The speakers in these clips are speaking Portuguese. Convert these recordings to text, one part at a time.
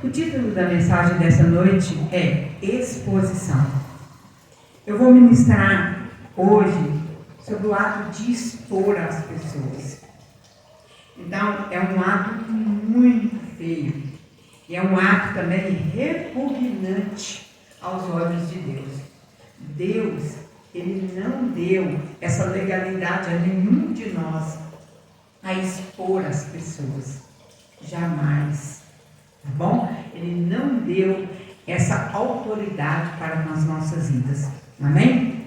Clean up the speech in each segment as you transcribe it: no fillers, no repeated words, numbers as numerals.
O título da mensagem dessa noite é Exposição. Eu vou ministrar hoje sobre o ato de expor as pessoas. Então, é um ato muito feio. E é um ato também repugnante aos olhos de Deus. Deus, Ele não deu essa legalidade a nenhum de nós a expor as pessoas. Jamais. Tá bom? Ele não deu essa autoridade para as nossas vidas. Amém?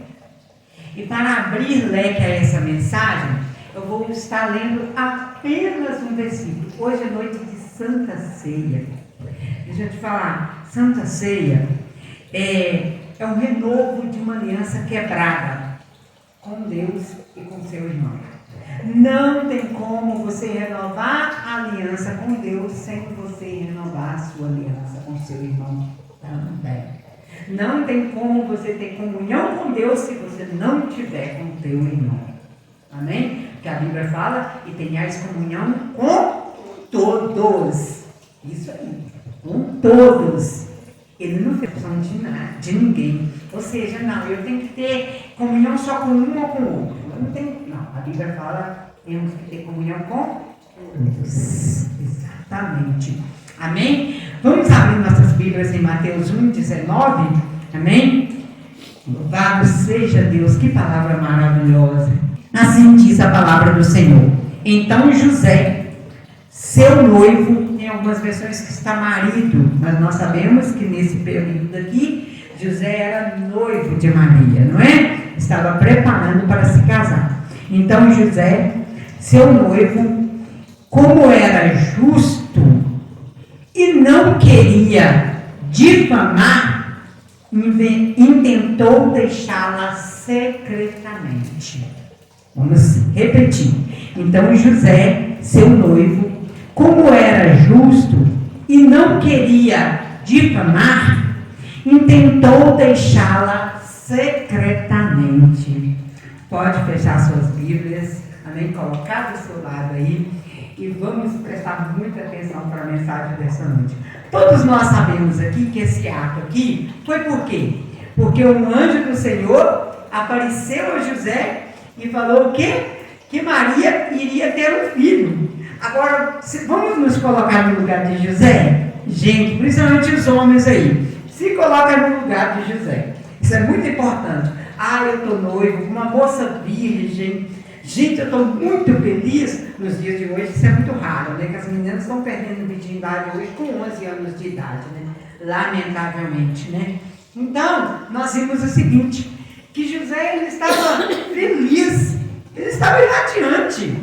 E para abrir leque a essa mensagem, eu vou estar lendo apenas um versículo. Hoje é noite de Santa Ceia. Deixa eu te falar, Santa Ceia é um renovo de uma aliança quebrada com Deus e com seu irmão. Não tem como você renovar a aliança com Deus sem você renovar a sua aliança com seu irmão também. Não tem como você ter comunhão com Deus se você não tiver com o teu irmão. Amém? Porque a Bíblia fala e tenhais comunhão com todos. Isso aí, com todos. Ele não fez opção de ninguém. Ou seja, não, eu tenho que ter comunhão só com um ou com o outro. Não, a Bíblia fala que temos que ter comunhão com todos. Exatamente. Amém? Vamos abrir nossas Bíblias em Mateus 1:19. Amém? Louvado seja Deus, que palavra maravilhosa. Assim diz a palavra do Senhor. Então José, seu noivo, tem algumas versões que está marido, mas nós sabemos que nesse período aqui, José era noivo de Maria, não é? Estava preparando para se casar. Então José, seu noivo, como era justo e não queria difamar, intentou deixá-la secretamente. Vamos repetir. Então José, seu noivo, como era justo e não queria difamar, intentou deixá-la secretamente. Pode fechar suas Bíblias, amém? Colocar do seu lado aí e vamos prestar muita atenção para a mensagem dessa noite. Todos nós sabemos aqui que esse ato aqui foi por quê? Porque um anjo do Senhor apareceu a José e falou o quê? Que Maria iria ter um filho. Agora, vamos nos colocar no lugar de José? Gente, principalmente os homens aí, se coloca no lugar de José. Isso é muito importante. Eu estou noivo, uma moça virgem. Gente, eu estou muito feliz nos dias de hoje. Isso é muito raro, né? Que as meninas estão perdendo virgindade hoje com 11 anos de idade, né? Lamentavelmente, né? Então, nós vimos o seguinte, que José, ele estava feliz, ele estava irradiante.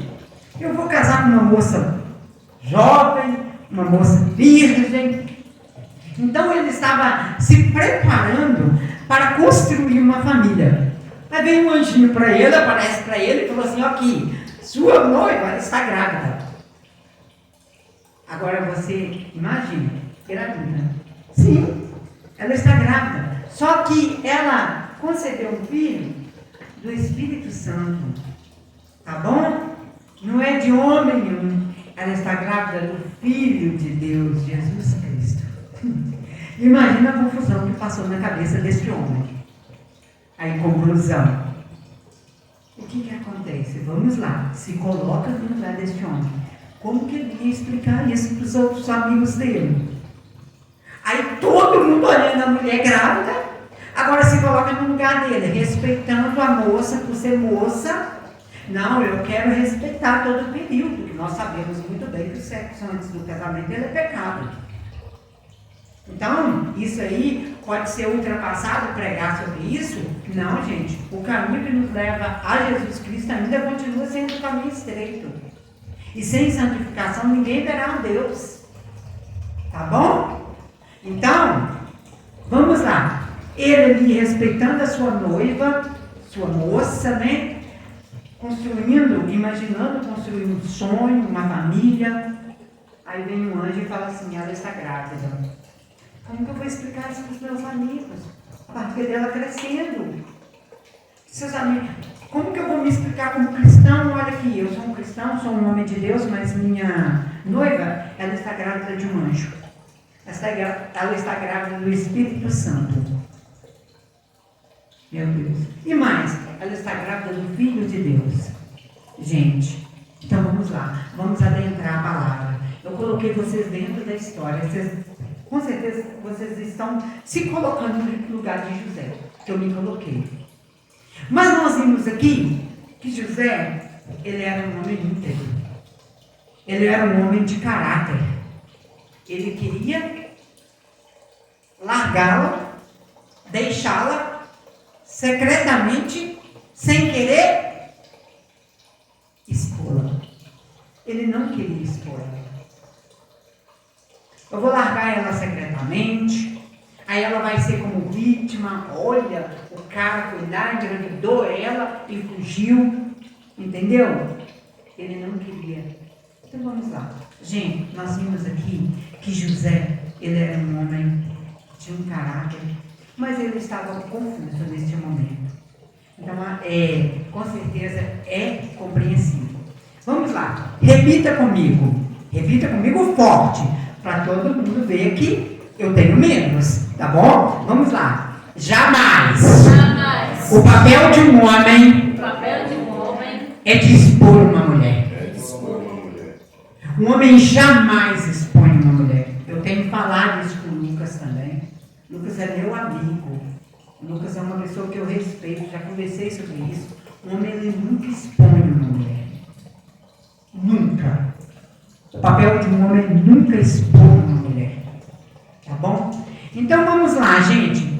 Eu vou casar com uma moça jovem, uma moça virgem. Então ele estava se preparando para construir uma família. Aí vem um anjinho para ele, aparece para ele e falou assim, aqui, sua noiva está grávida. Agora você imagina, grávida. Sim, ela está grávida. Só que ela concebeu um filho do Espírito Santo. Tá bom? Não é de homem nenhum. Ela está grávida do Filho de Deus, Jesus Cristo. Imagina a confusão que passou na cabeça desse homem. Aí, conclusão. O que acontece? Vamos lá. Se coloca no lugar desse homem. Como que ele ia explicar isso para os outros amigos dele? Aí, todo mundo olhando a mulher grávida. Agora, se coloca no lugar dele, respeitando a moça por ser moça. Não, eu quero respeitar todo o período, que nós sabemos muito bem que o sexo antes do casamento ele é pecado. Então, isso aí pode ser ultrapassado, pregar sobre isso? Não, gente. O caminho que nos leva a Jesus Cristo ainda continua sendo um caminho estreito. E sem santificação ninguém verá a Deus. Tá bom? Então, vamos lá. Ele ali respeitando a sua noiva, sua moça, né? Construindo, imaginando construir um sonho, uma família. Aí vem um anjo e fala assim, ela está grávida. Como que eu vou explicar isso para os meus amigos? A partir dela crescendo. Seus amigos, como que eu vou me explicar como cristão? Olha aqui, eu sou um cristão, sou um homem de Deus, mas minha noiva, ela está grávida de um anjo. Ela está grávida do Espírito Santo. Meu Deus. E mais, ela está grávida do Filho de Deus. Gente, então vamos lá. Vamos adentrar a palavra. Eu coloquei vocês dentro da história. Com certeza vocês estão se colocando no lugar de José, que eu me coloquei. Mas nós vimos aqui que José, ele era um homem íntegro. Ele era um homem de caráter. Ele queria largá-la, deixá-la secretamente, sem querer expô-la. Ele não queria expô-la. Eu vou largar ela secretamente, aí ela vai ser como vítima. Olha, o cara foi lá, engravidou ela e fugiu. Entendeu? Ele não queria. Então vamos lá. Gente, nós vimos aqui que José, ele era um homem de um caráter, mas ele estava confuso neste momento. Então, com certeza é compreensível. Vamos lá, repita comigo forte, para todo mundo ver que eu tenho menos, tá bom? Vamos lá. Jamais. O papel de um homem é dispor uma mulher. Um homem jamais expõe uma mulher. Eu tenho falado isso com o Lucas também. Lucas é meu amigo. O Lucas é uma pessoa que eu respeito, já conversei sobre isso. O homem, ele nunca expõe uma mulher. Nunca. O papel de um homem nunca expor uma mulher. Tá bom? Então vamos lá, gente.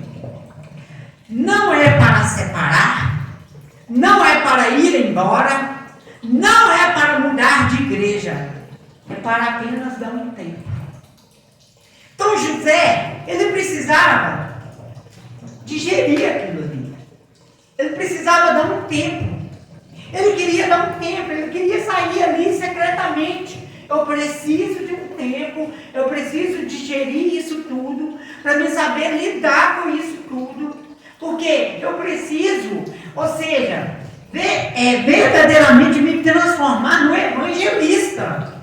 Não é para separar, não é para ir embora, não é para mudar de igreja, é para apenas dar um tempo. Então José, ele precisava digerir aquilo ali. Ele precisava dar um tempo. Ele queria dar um tempo, ele queria sair ali secretamente. Eu preciso de um tempo, eu preciso digerir isso tudo, para me saber lidar com isso tudo, porque eu preciso, ou seja, verdadeiramente me transformar no evangelista,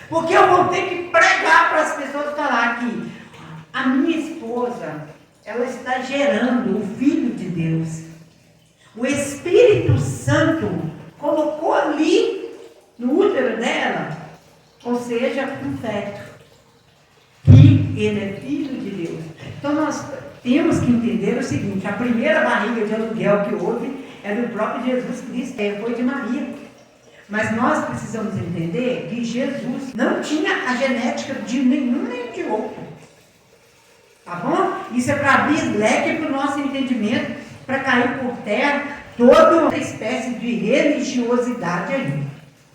porque eu vou ter que pregar para as pessoas, falar que a minha esposa, ela está gerando o Filho de Deus, o Espírito Santo colocou ali no útero dela, ou seja, um feto, que ele é filho de Deus. Então nós temos que entender o seguinte: a primeira barriga de aluguel que houve é do próprio Jesus Cristo, foi de Maria. Mas nós precisamos entender que Jesus não tinha a genética de nenhum nem de outro. Tá bom? Isso é para abrir leque para o nosso entendimento, para cair por terra toda espécie de religiosidade aí.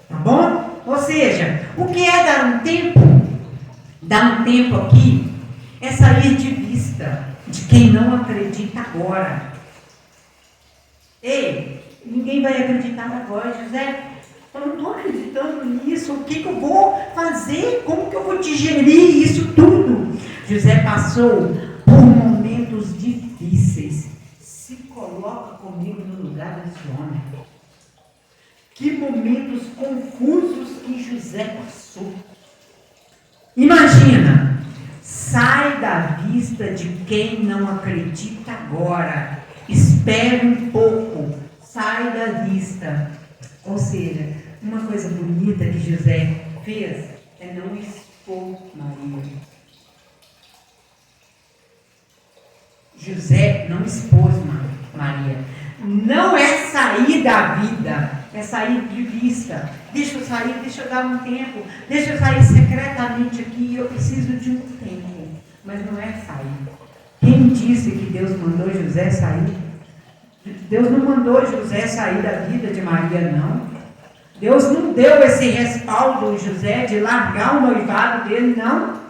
Tá bom? Ou seja, o que é dar um tempo? Dar um tempo aqui é sair de vista de quem não acredita agora. Ei, ninguém vai acreditar agora, José. Eu não estou acreditando nisso. O que eu vou fazer? Como que eu vou digerir isso tudo? José passou por momentos difíceis. Se coloca comigo no lugar desse homem. Que momentos confusos que José passou. Imagina, sai da vista de quem não acredita agora. Espere um pouco, sai da vista. Ou seja, uma coisa bonita que José fez é não expor Maria. José não expôs Maria. Não é sair da vida, é sair de vista. Deixa eu sair, deixa eu dar um tempo, deixa eu sair secretamente aqui, eu preciso de um tempo. Mas não é sair. Quem disse que Deus mandou José sair? Deus não mandou José sair da vida de Maria, não. Deus não deu esse respaldo a José de largar o noivado dele, não.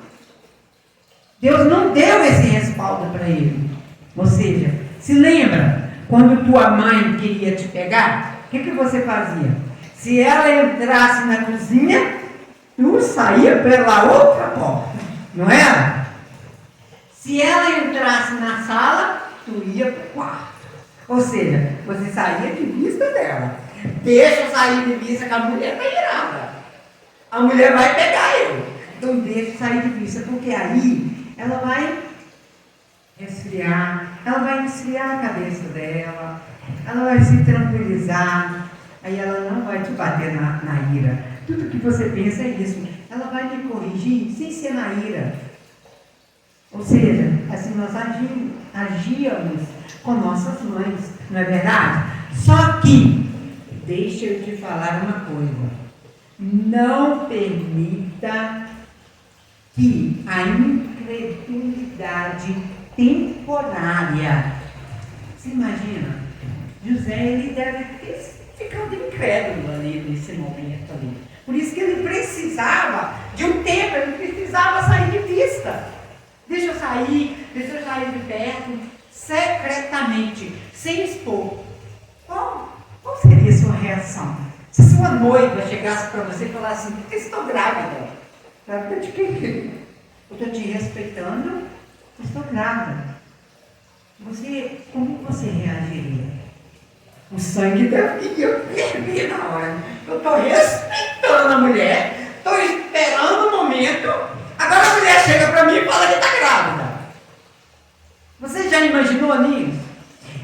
Deus não deu esse respaldo para ele. Ou seja, se lembra quando tua mãe queria te pegar? O que você fazia? Se ela entrasse na cozinha, tu saía pela outra porta, não era? Se ela entrasse na sala, tu ia para o quarto. Ou seja, você saía de vista dela. Deixa eu sair de vista, que a mulher está irada. A mulher vai pegar eu. Então deixa eu sair de vista, porque aí ela vai resfriar, ela vai esfriar a cabeça dela, ela vai se tranquilizar, aí ela não vai te bater na ira. Tudo que você pensa é isso. Ela vai me corrigir sem ser na ira. Ou seja, assim nós agíamos com nossas mães, não é verdade? Só que, deixa eu te falar uma coisa. Não permita que a incredulidade temporária. Você imagina? José, ele deve ter ficado incrédulo ali nesse momento ali. Por isso que ele precisava de um tempo, ele precisava sair de vista. Deixa eu sair de perto, secretamente, sem expor. Qual seria a sua reação? Se sua noiva chegasse para você e falasse assim, eu estou grávida. Grávida de quê? Eu estou te respeitando, eu estou grávida. Como você reagiria? O sangue ia ferver na hora. Eu estou respeitando a mulher, estou esperando o momento, agora a mulher chega para mim e fala que está grávida. Você já imaginou nisso?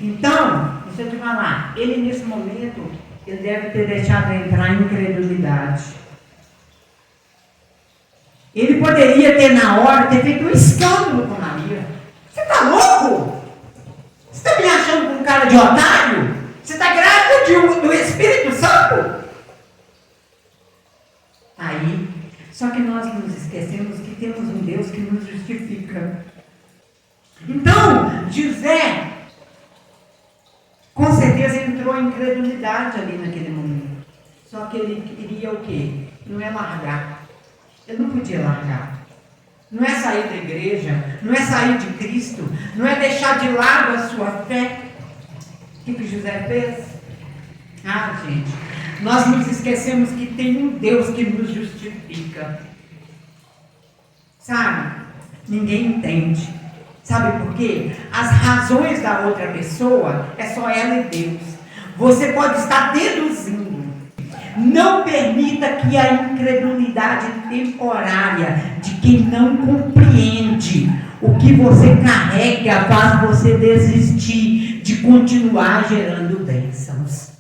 Então, deixa eu te falar, ele nesse momento, ele deve ter deixado entrar em incredulidade. Ele poderia ter na hora, ter feito um escândalo com Maria. Você está louco? Você está me achando com cara de otário? Você está grávida do Espírito Santo? Aí, só que nós nos esquecemos que temos um Deus que nos justifica. Então, José, com certeza entrou em incredulidade ali naquele momento. Só que ele queria o quê? Não é largar. Ele não podia largar. Não é sair da igreja, não é sair de Cristo, não é deixar de lado a sua fé. O que José fez? Gente, nós nos esquecemos que tem um Deus que nos justifica. Sabe? Ninguém entende. Sabe por quê? As razões da outra pessoa é só ela e Deus. Você pode estar deduzindo. Não permita que a incredulidade temporária de quem não compreende o que você carrega faz você desistir de continuar gerando bênçãos.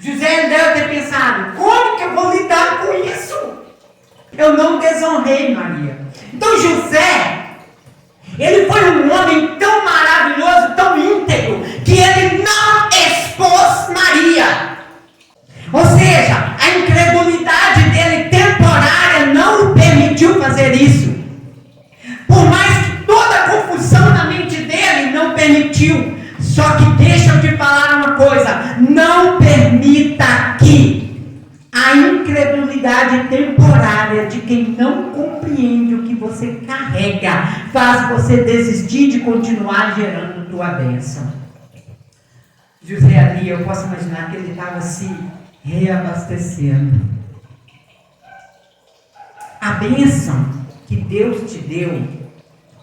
José deve ter pensado, como que eu vou lidar com isso? Eu não desonrei Maria. Então José, ele foi um homem tão maravilhoso, tão íntegro, que ele não expôs Maria. Ou seja, a incredulidade dele temporária não o permitiu fazer isso. Por mais que toda a confusão na mente dele não permitiu. Só que deixa eu te falar uma coisa, não permita que a incredulidade temporária de quem não compreende o que você carrega faz você desistir de continuar gerando tua bênção. José ali, eu posso imaginar que ele estava se reabastecendo. A bênção que Deus te deu,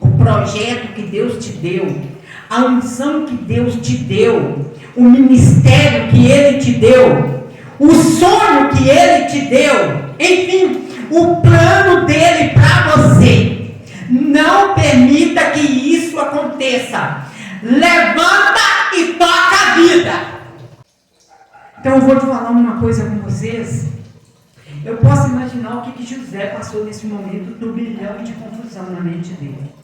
o projeto que Deus te deu, a unção que Deus te deu, o ministério que Ele te deu, o sonho que Ele te deu, enfim, o plano dele para você. Não permita que isso aconteça. Levanta e toca a vida. Então eu vou te falar uma coisa com vocês. Eu posso imaginar o que José passou nesse momento do turbilhão de confusão na mente dele.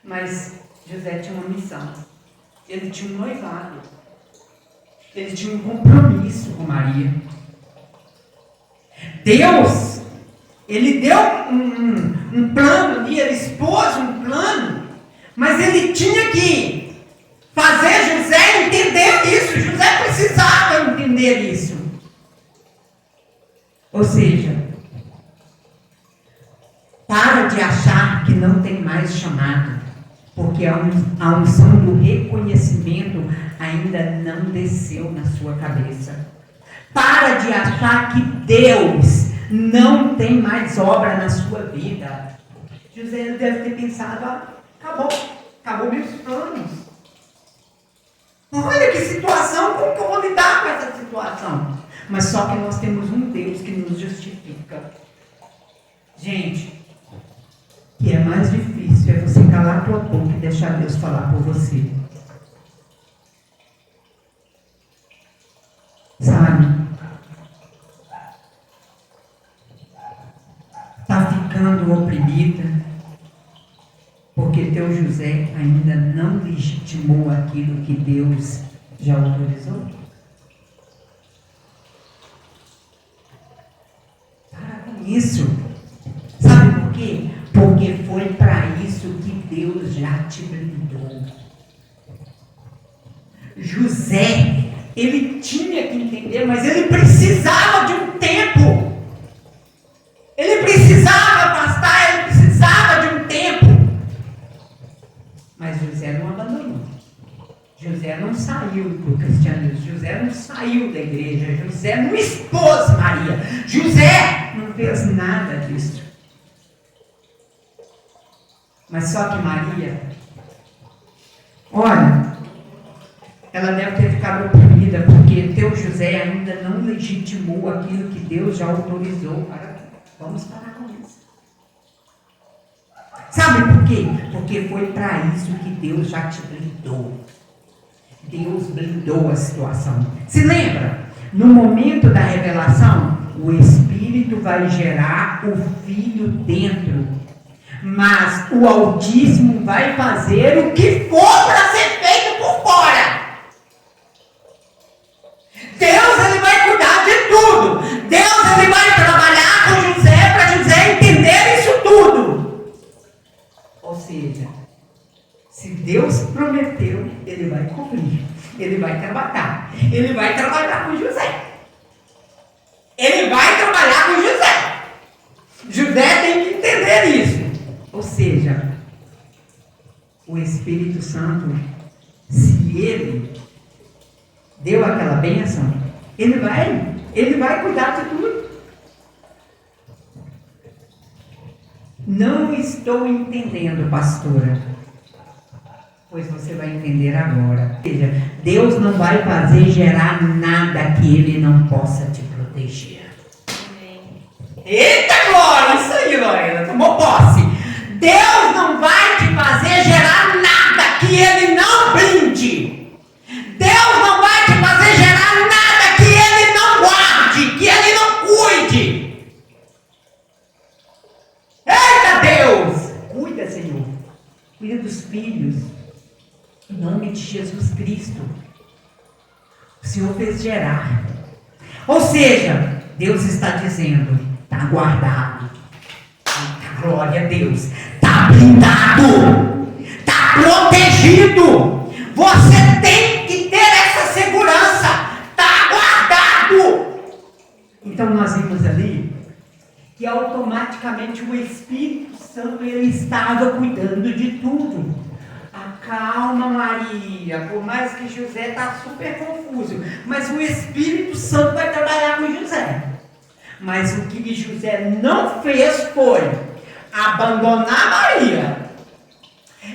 Mas José tinha uma missão. Ele tinha um noivado. Ele tinha um compromisso com Maria. Deus, ele deu um plano ali, ele expôs um plano, mas ele tinha que fazer José entender isso. José precisava entender isso. Ou seja, para de achar que não tem mais chamado, porque a unção do reconhecimento ainda não desceu na sua cabeça. Para de achar que Deus não tem mais obra na sua vida. José deve ter pensado, acabou meus planos. Olha que situação, como que eu vou lidar com essa situação? Mas só que nós temos um Deus que nos justifica. Gente, o que é mais difícil é você calar a tua boca e deixar Deus falar por você. Sabe? Está ficando oprimida porque teu José ainda não legitimou aquilo que Deus já autorizou? Para com isso. Sabe por quê? Porque foi para isso que Deus já te blindou. José, ele tinha que entender, mas ele precisava de um tempo. Ele precisava pastar, ele precisava de um tempo. Mas José não abandonou. José não saiu do cristianismo. José não saiu da igreja. José não expôs Maria. José não fez nada disso. Mas só que Maria, olha, ela deve ter ficado oprimida porque teu José ainda não legitimou aquilo que Deus já autorizou. Vamos parar com isso. Sabe por quê? Porque foi para isso que Deus já te blindou. Deus blindou a situação. Se lembra? No momento da revelação, o Espírito vai gerar o Filho dentro. Mas o Altíssimo vai fazer o que for para ser feito por fora. Deus, ele vai cuidar de tudo. Deus, ele vai trabalhar com José para José entender isso tudo. Ou seja, se Deus prometeu, ele vai cumprir. Ele vai trabalhar. Ele vai trabalhar com José. Ele vai trabalhar com José. José tem que entender isso. Ou seja, o Espírito Santo, se ele deu aquela bênção, ele vai cuidar de tudo. Não estou entendendo, pastora. Pois você vai entender agora. Ou seja, Deus não vai fazer gerar nada que ele não possa te proteger. Amém. Eita glória! Isso aí, Lorena, tomou posse. Deus não vai te fazer gerar nada que ele não blinde. Deus não vai te fazer gerar nada que ele não guarde, que ele não cuide. Eita Deus! Cuida, Senhor. Cuida dos filhos. Em nome de Jesus Cristo. O Senhor fez gerar. Ou seja, Deus está dizendo, está guardado. Glória a Deus. Está blindado. Está protegido. Você tem que ter essa segurança. Está guardado. Então nós vimos ali que automaticamente o Espírito Santo ele estava cuidando de tudo. Acalma, Maria. Por mais que José está super confuso, mas o Espírito Santo vai trabalhar com José. Mas o que José não fez foi abandonar Maria,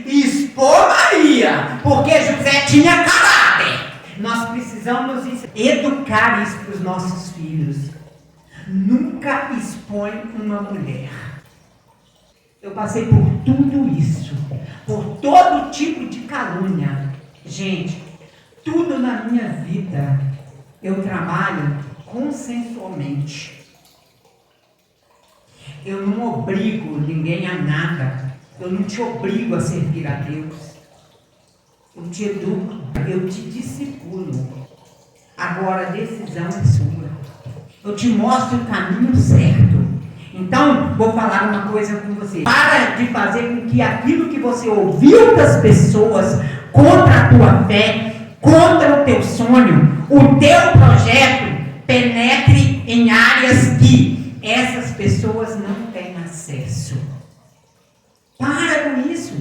expor Maria, porque José tinha caráter. Nós precisamos educar isso para os nossos filhos. Nunca expõe uma mulher. Eu passei por tudo isso, por todo tipo de calúnia. Gente, tudo na minha vida eu trabalho consensualmente. Eu não obrigo ninguém a nada. Eu não te obrigo a servir a Deus. Eu te educo, eu te discipulo. Agora a decisão é sua. Eu te mostro o caminho certo. Então, vou falar uma coisa com você. Para de fazer com que aquilo que você ouviu das pessoas contra a tua fé, contra o teu sonho, o teu projeto, penetre em áreas que essas pessoas não têm acesso. Para com isso.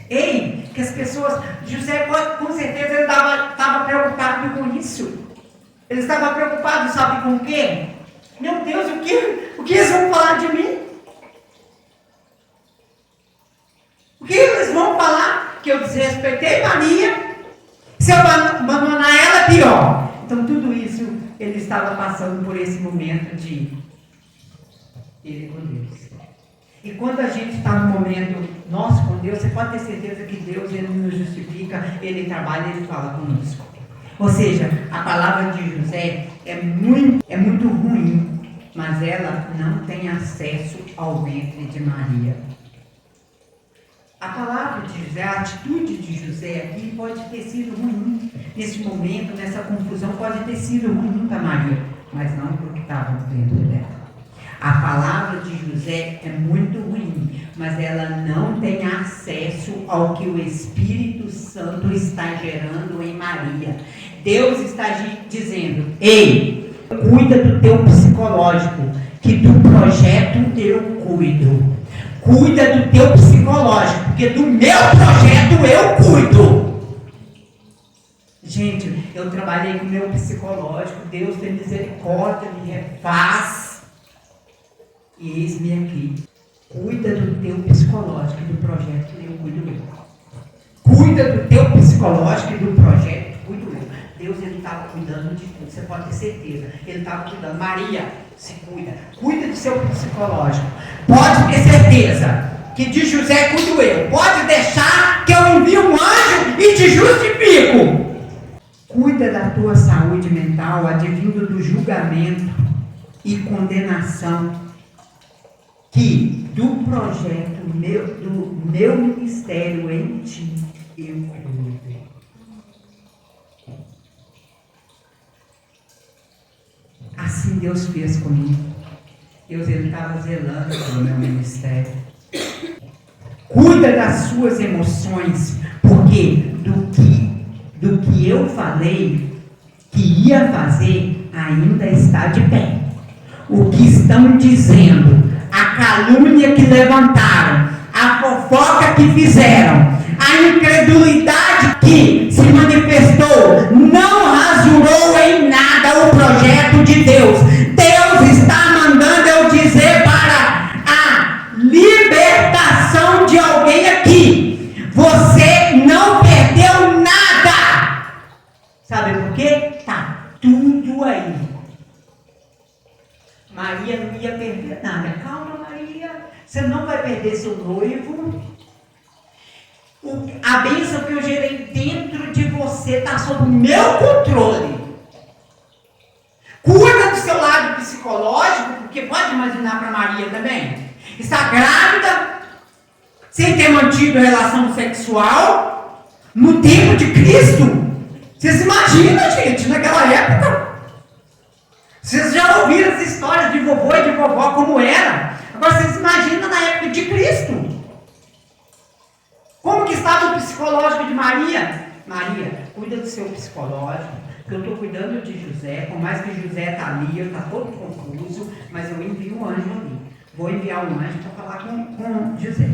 Ei, que as pessoas... José, com certeza, ele estava preocupado com isso. Ele estava preocupado, sabe com o quê? Meu Deus, o que eles vão falar de mim? O que eles vão falar? Que eu desrespeitei Maria. Se eu abandonar ela, pior. Então, tudo isso, ele estava passando por esse momento de ele com Deus. E quando a gente está no momento nosso com Deus, você pode ter certeza que Deus, ele nos justifica, ele trabalha, ele fala conosco. Ou seja, a palavra de José é muito ruim, mas ela não tem acesso ao ventre de Maria. A palavra de José, a atitude de José aqui pode ter sido ruim. Nesse momento, nessa confusão, pode ter sido ruim para Maria, mas não para o que estava dentro dela. A palavra de José é muito ruim, mas ela não tem acesso ao que o Espírito Santo está gerando em Maria. Deus está dizendo: ei, cuida do teu psicológico, que do projeto eu cuido. Cuida do teu psicológico, porque do meu projeto eu cuido. Gente, eu trabalhei com o meu psicológico, Deus tem misericórdia, me refaz. E eis-me aqui. Cuida do teu psicológico e do projeto, eu cuido eu. Cuida do teu psicológico e do projeto, cuido eu. Deus, ele estava cuidando de tudo, você pode ter certeza. Ele estava cuidando. Maria, se cuida. Cuida do seu psicológico. Pode ter certeza que de José cuido eu. Pode deixar que eu envie um anjo e te justifico. Cuida da tua saúde mental, advindo do julgamento e condenação que do projeto do meu ministério em ti eu cuido. Assim Deus fez comigo. Deus, ele estava zelando pelo meu ministério. Cuida das suas emoções, porque do que eu falei que ia fazer ainda está de pé. O que estão dizendo, a calúnia que levantaram, a fofoca que fizeram, a incredulidade que se manifestou, não rasurou em nada o projeto de Deus. Deus está mandando eu dizer para a libertação de alguém aqui: você não perdeu nada. Sabe por quê? Está tudo aí. Maria não ia perder nada. Calma, Maria. Você não vai perder seu noivo. A bênção que eu gerei dentro de você está sob o meu controle. Cuida do seu lado psicológico, porque pode imaginar para Maria também. Está grávida, sem ter mantido relação sexual, no tempo de Cristo. Vocês imaginam, gente, naquela época? Vocês já ouviram as histórias de vovô e de vovó como era? Agora vocês imaginam na época de Cristo. Como que estava o psicológico de Maria? Maria, cuida do seu psicológico, que eu estou cuidando de José, por mais que José está ali, está todo confuso, mas eu envio um anjo ali. Vou enviar um anjo para falar com José.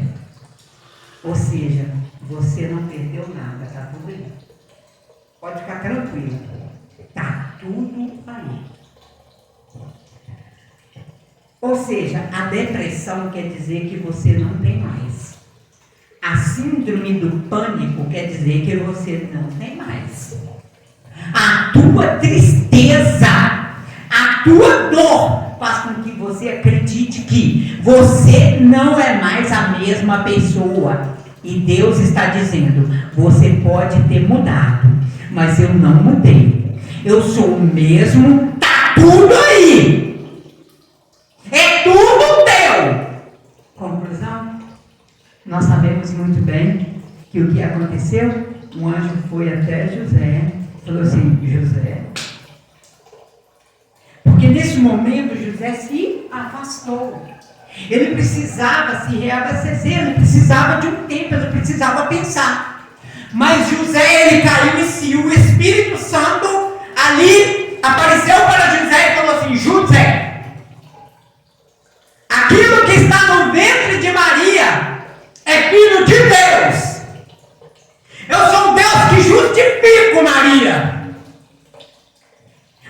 Ou seja, você não perdeu nada, está tudo aí. Pode ficar tranquilo. Está tudo aí. Ou seja, a depressão quer dizer que você não tem mais. A síndrome do pânico quer dizer que você não tem mais. A tua tristeza, a tua dor faz com que você acredite que você não é mais a mesma pessoa. E Deus está dizendo: você pode ter mudado, mas eu não mudei. Eu sou o mesmo, tá tudo aí. É tudo teu. Conclusão? Nós sabemos muito bem que o que aconteceu, um anjo foi até José, falou assim: José. Porque nesse momento José se afastou. Ele precisava se reabastecer, ele precisava de um tempo, ele precisava pensar. Mas José, ele caiu em si, o Espírito Santo ali apareceu para José e falou assim: José, aquilo que está no ventre de Maria é filho de Deus. Eu sou um Deus que justifico Maria.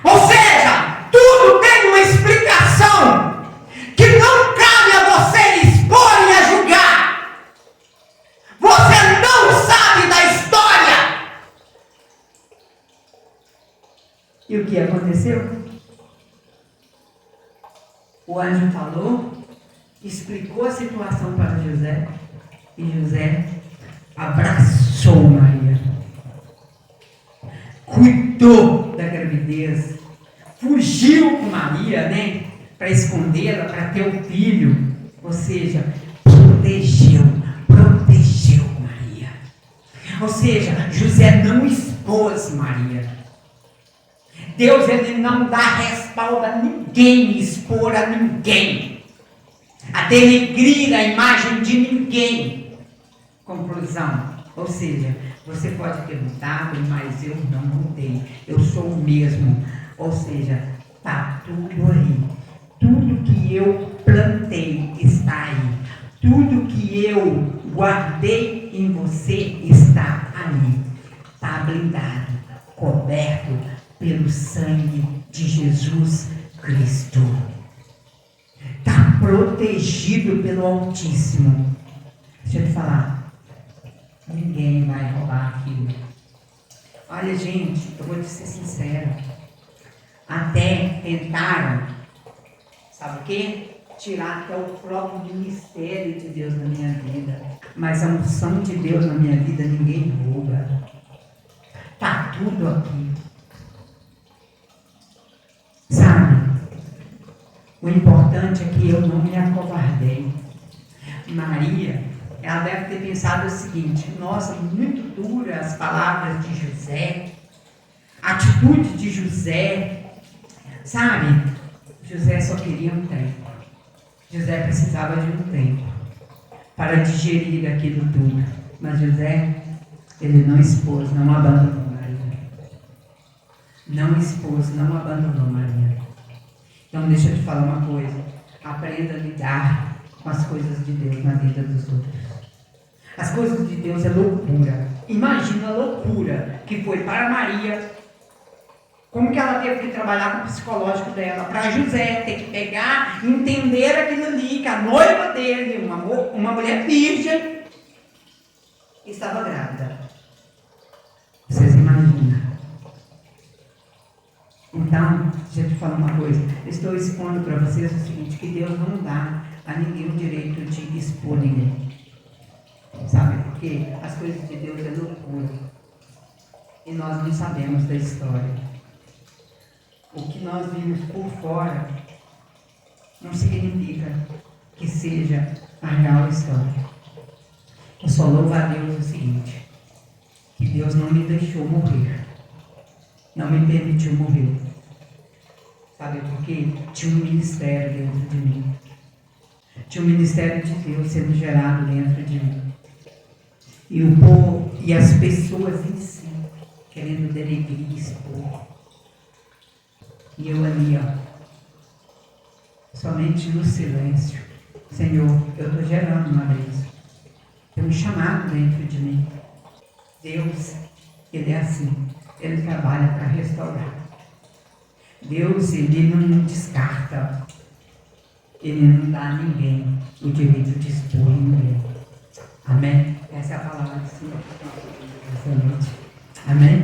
Ou seja, tudo tem uma explicação que não cabe a você expor e a julgar. Você não sabe da história. E o que aconteceu? O anjo falou explicou a situação para José, e José abraçou Maria, cuidou da gravidez, fugiu com Maria, né, para escondê-la, para ter o filho, ou seja, protegeu Maria. Ou seja, José não expôs Maria. Deus, ele não dá respaldo a ninguém, expor a ninguém, a denegrir a imagem de ninguém. Conclusão, ou seja, você pode ter mudado, mas eu não mudei, eu sou o mesmo. Ou seja, está tudo aí. Tudo que eu plantei está aí. Tudo que eu guardei em você está aí. Está blindado, coberto pelo sangue de Jesus Cristo. Está protegido pelo Altíssimo. Deixa eu te falar. Ninguém vai roubar aquilo. Olha, gente, eu vou te ser sincera. Até tentaram, sabe o quê? Tirar até o próprio ministério de Deus na minha vida. Mas a unção de Deus na minha vida ninguém rouba. Está tudo aqui. Sabe? O importante é que eu não me acovardei. Maria, ela deve ter pensado o seguinte: nossa, muito dura as palavras de José, a atitude de José. Sabe? José só queria um tempo. José precisava de um tempo para digerir aquilo tudo. Mas José, ele não expôs, não abandonou Maria. Não expôs, não abandonou Maria. Então deixa eu te falar uma coisa. Aprenda a lidar com as coisas de Deus na vida dos outros. As coisas de Deus é loucura. Imagina a loucura que foi para Maria. Como que ela teve que trabalhar com o psicológico dela, para José ter que pegar, entender aquilo ali, que a noiva dele, uma mulher virgem, estava grávida. Vocês imaginam? Então, deixa eu te falar uma coisa. Estou expondo para vocês o seguinte, que Deus não dá a ninguém o direito de expor ninguém. Sabe? Porque as coisas de Deus é loucura. E nós não sabemos da história. O que nós vimos por fora não significa que seja a real história. Eu só louvo a Deus o seguinte, que Deus não me deixou morrer, não me permitiu morrer. Sabe por quê? Tinha um ministério dentro de mim. Tinha um ministério de Deus sendo gerado dentro de mim. E o povo e as pessoas em si, querendo denegrir e expor. E eu ali, somente no silêncio. Senhor, eu estou gerando uma vez. Tem um chamado dentro de mim. Deus, Ele é assim. Ele trabalha para restaurar. Deus, Ele não descarta. Ele não dá a ninguém o direito de expor ninguém. Amém? Essa é a palavra do Senhor. Amém?